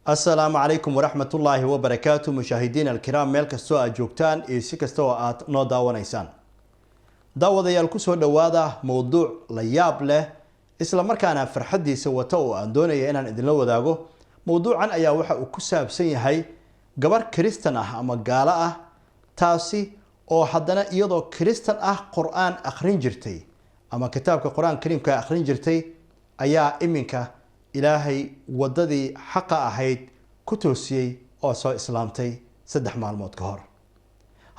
السلام عليكم ورحمة الله وبركاته مشاهدين الكرام ميل كستو أجوكتان إي سي كستو آت نو داوانيسان daawadayaal ku soo dhawaada mowduuc la yaab leh isla markaana farxadiisa wata oo aan doonayo inaan idinla wadaago mowduucan ayaa waxa uu ku saabsan yahay gabar Kristan ah ama gaala ah taasi oo haddana iyadoo Kristan ah Qur'aan akhrin jirtay ama kitaabka Qur'aan Kariimka akhrin jirtay ayaa iminka Ilaahay wadadii xaqa ahayd ku toosiyay oo soo islaamtay 3 maalmood ka hor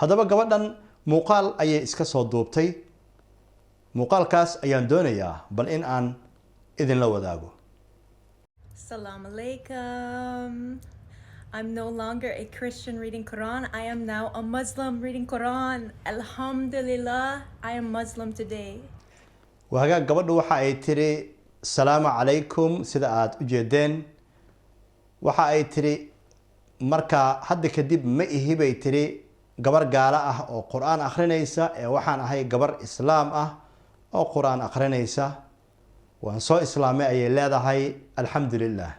haddaba gabadhan muuqaal ayay iska soo duubtay muuqaalkaas ayaan doonayaa bal in aan idin la wadaago Assalamu alaikum. I'm no longer a Christian reading Quran. I am now a Muslim reading Quran. Alhamdulillah, I am Muslim today. waxa gabadhu waxa ay tiri salaamu calaykum sida aad u jeedeen waxa ay tiri marka hadda kadib ma ihi bay tiri gabar gaala ah oo Qur'aan akhrinaysa ee waxaan ahay gabar Islaam ah oo Qur'aan akhrinaysa waan soo islaamay ay leedahay alxamdulillah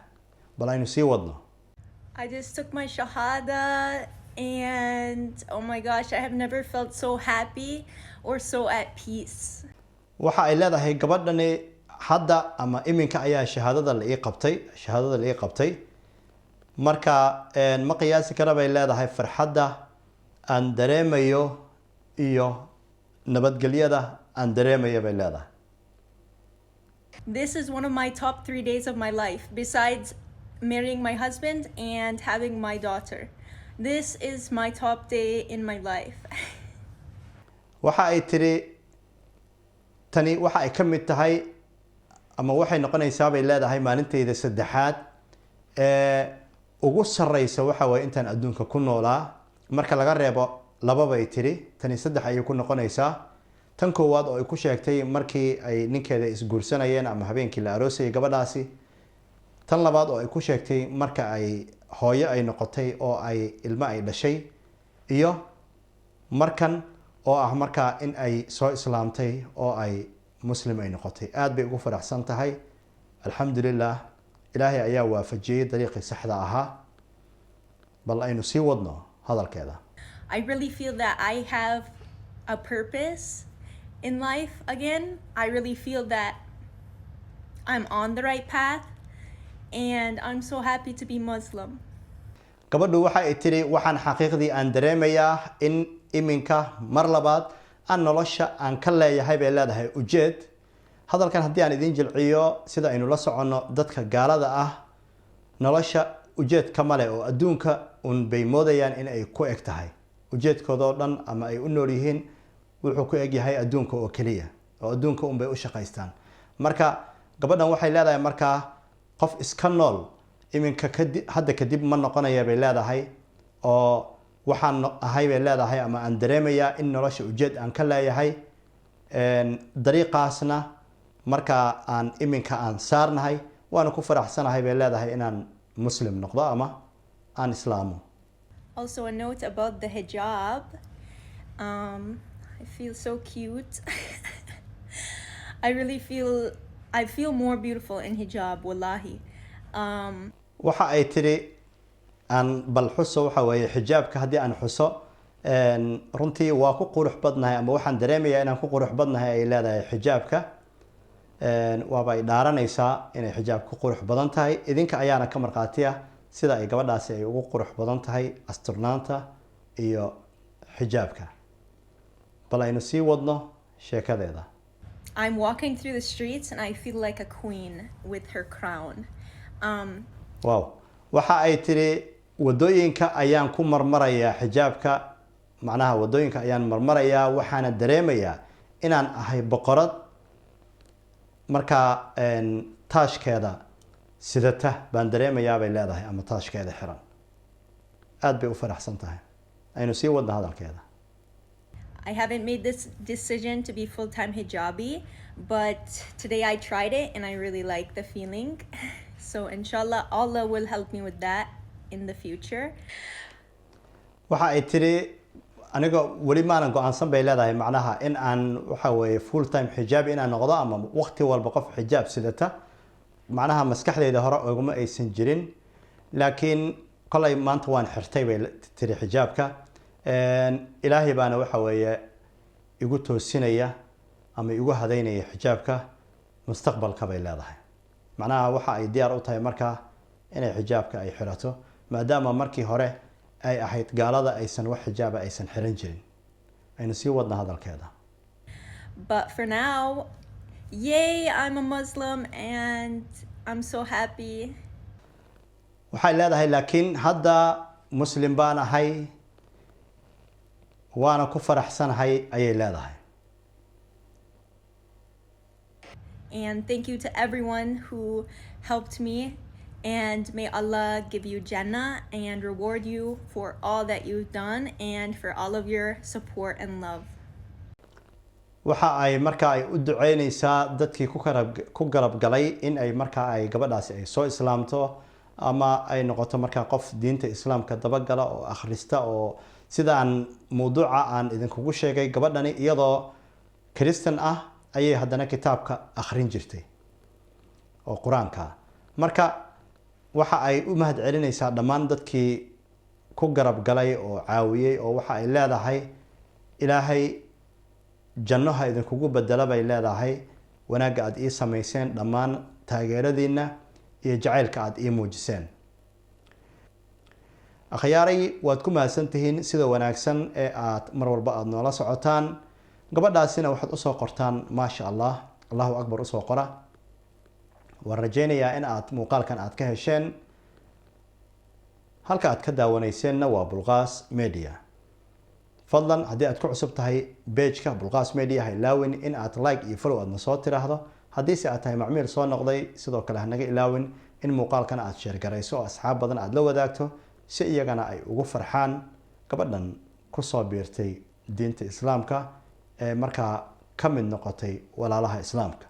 bal aynu sii wadno I just took my shahada and oh my gosh, I have never felt so happy or so at peace. waxa ay leedahay gabadhani hadda ama iminka ayaa shahaadada la ii qabtay marka ma qiyaasi kara bay leedahay farxadda aan dareemayo iyo nabadgelyada aan dareemayo bay leedahay This is one of my top 3 days of my life besides marrying my husband and having my daughter. This is my top day in my life. waxa ay tiri tani waxa ay kamid tahay ama waxay noqonaysaa bay leedahay maalintayda saddexaad ee ugu sareysa waxa way intaan adduunka ku noolaa marka laga reebo laba bay tiri tani saddex ayay ku noqonaysaa tan koowaad oo ay ku sheegtay markii ay ninkeeda isguursanayeen ama habeenkii la aroosay gabadhaasi tan labaad oo ay ku sheegtay marka ay hooyo ay noqotay oo ay ilmo ay dhashay iyo markan oo ah marka in ay soo islaamtay oo ay muslim ay noqotay aad bay ugu faraxsan tahay alxamdulillah ilaahay ayaa waafajiyay dariiqii saxda ahaa bal aynu sii wadno hadalkeeda I really feel that I have a purpose in life again. I really feel that I'm on the right path and I'm so happy to be Muslim. gabadhu waxa ay tiri waxaan xaqiiqdii aan dareemayaa in iminka mar labaad aan nolosha aan ka leeyahay bay leedahay ujeed hadalkan haddii aan idin jilciyo sida aynu la soconno dadka gaalada ah nolosha ujeed kama leh oo adduunka un bay moodayaan in ay ku eg tahay ujeedkooda oo dhan ama ay u nool yihiin wuxuu ku eg yahay adduunka oo keliya oo adduunka un bay u shaqaystaan marka gabadhan waxay leedahay markaa qof iska nool iminka hadda kadib ma noqonaya bay leedahay oo waxaan ahay bay leedahay ama aan dareemayaa in nolosha ujeed aan ka leeyahay dariiqaasna marka aan iminka aan saarnahay waana ku faraxsanahay bay leedahay inaan muslim noqdo ama aan islaamo Also a note about the hijab. I feel so cute. I feel more beautiful in hijab, wallahi. waxa ay tiri aan bal xuso waxa weeye xijaabka haddii aan xuso runtii waa ku qurux badnahay ama waxaan dareemayaa inaan ku qurux badnahay ay leedahay xijaabka waaba ay dhaaranaysaa inay xijaab ku qurux badan tahay idinka ayaana ka marqaatiya sida ay gabadhaasi ay ugu qurux badan tahay asturnaanta iyo xijaabka bal aynu sii wadno sheekadeeda I'm walking through the streets and I feel like a queen with her crown. wow waxa ay tiri wadooyinka ayaan ku marmarayaa xijaabka macnaha wadooyinka ayaan marmarayaa waxaana dareemayaa inaan ahay boqorad marka taashkeeda sidata baan dareemayaa bay leedahay ama taashkeeda xiran aad bay u faraxsan tahay aynu sii wadna hadalkeeda I haven't made this decision to be full-time hijabi, but today I tried it and I really like the feeling. So inshallah Allah will help me with that in the future. waxa ay tiri aniga wali maanan go'aansan bay leedahay macnaha in aan waxa weeye full time hijabi inaan noqdo ama waqti walba qof hijaab sidata macnaha maskaxdeeda hore oguma aysan jirin laakiin kolay maanta waan xirtay bay tiri xijaabka ilaahay baana waxa weeye igu toosinaya ama igu hadaynaya xijaabka mustaqbalka bay leedahay macnaha waxa ay diyaar u tahay markaa inay xijaabka ay xirato maadaama markii hore ay ahayd gaalada aysan wax xijaaba aysan xiran jirin aynu sii wadna hadalkeeda. But for now, yay, I'm a Muslim and I'm so happy. waxay leedahay laakiin hadda muslim baan ahay waana ku faraxsanahay ayay leedahay. And thank you to everyone who helped me, and may Allah give you Jannah and reward you for all that you've done and for all of your support and love. waxa ay markaa ay u duceynaysaa dadkii ku garab galay in ay markaa ay gabadhaasi ay soo islaamto ama ay noqoto markaa qof diinta islaamka dabagala oo akhrista oo sidaan mawduuca aan idinkugu sheegay gabadhani iyadoo Christian ah ayay haddana kitaabka akhrin jirtay oo quraanka marka waxa ay u mahad celinaysaa dhammaan dadkii ku garab galay oo caawiyay oo waxa ay leedahay ilaahay jannaha idinkugu bedela bay leedahay wanaagga aad ii samayseen dhammaan taageeradiina iyo jacaylka aad ii muujiseen. akhyaaray waad ku mahadsantihiin sida wanaagsan ee aad mar walba aad noola socotaan gabadhaasina waxaad usoo qortaan maasha allah allahu akbar usoo qora waan rajaynayaa in aad muuqaalkan aad ka hesheen halka aad ka daawanayseena waa Bulqaas Media. fadlan haddii aad ku cusub tahay page-ka Bulqaas Media ha ilaawin in aad like iyo follow aad soo tiraahdo haddii se aad tahay macmiil soo noqday sidoo kale ha naga ilaawin in muuqaalkan aad share garayso oo asxaab badan aad la wadaagto si iyagana ay ugu farxaan gabadhan ku soo biirtay diinta islaamka ee markaa ka mid noqotay walaalaha islaamka.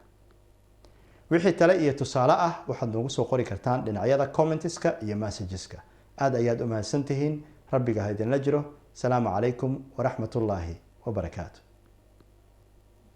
wixii tale iyo tusaale ah waxaad noogu soo qori kartaan dhinacyada comments-ka iyo messages-ka. aad ayaad u mahadsantihiin rabbiga ha idinla jiro. السلام عليكم ورحمة الله وبركاته.